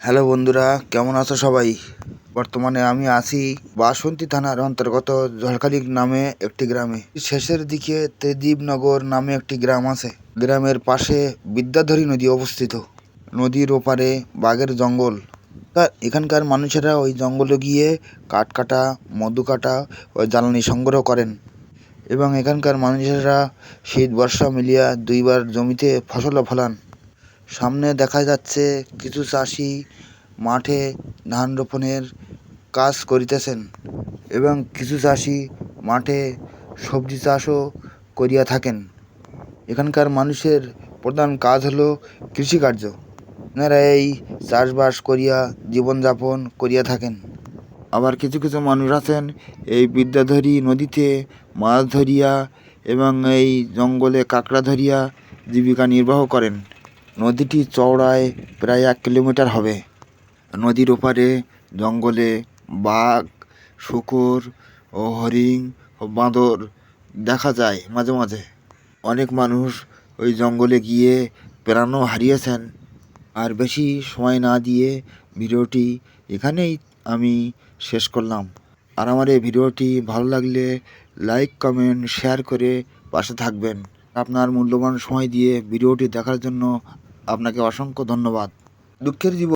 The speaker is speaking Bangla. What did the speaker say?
হ্যালো বন্ধুরা, কেমন আছো সবাই? বর্তমানে আমি আছি বাসন্তী থানার অন্তর্গত ঝড়খালি নামে একটি গ্রামে। শেষের দিকে ত্রিদীপনগর নামে একটি গ্রাম আছে। গ্রামের পাশে বিদ্যাধরী নদী অবস্থিত। নদীর ওপারে বাঘের জঙ্গল। এখানকার মানুষেরা ওই জঙ্গলে গিয়ে কাঠ কাটা, মধু কাটা ও জ্বালানি সংগ্রহ করেন এবং এখানকার মানুষেরা শীত বর্ষা মিলিয়া দুইবার জমিতে ফসলও ফলান। সামনে দেখা যাচ্ছে কিছু চাষি মাঠে ধান রোপণের কাজ করিতেছেন এবং কিছু চাষি মাঠে সবজি চাষও করিয়া থাকেন। এখানকার মানুষের প্রধান কাজ হলো কৃষিকার্য। এনারা এই চাষবাস করিয়া জীবনযাপন করিয়া থাকেন। আবার কিছু কিছু মানুষ আছেন এই বিদ্যাধরী নদীতে মাছ ধরিয়া এবং এই জঙ্গলে কাঁকড়া ধরিয়া জীবিকা নির্বাহ করেন। নদীটি চওড়ায় প্রায় 1 কিলোমিটার হবে। নদীর ওপারে জঙ্গলে বাঘ, শূকর ও হরিণ ও বাঁদর দেখা যায় মাঝে মাঝে। অনেক মানুষ ওই জঙ্গলে গিয়ে প্রাণও হারিয়েছেন। আর বেশি সময় না দিয়ে ভিডিওটি এখানেই আমি শেষ করলাম। আর আমার এই ভিডিওটি ভালো লাগলে লাইক, কমেন্ট, শেয়ার করে পাশে থাকবেন। আপনার মূল্যবান সময় দিয়ে ভিডিওটি দেখার জন্য আপনাকে অসংখ্য ধন্যবাদ। দুঃখের জীবন।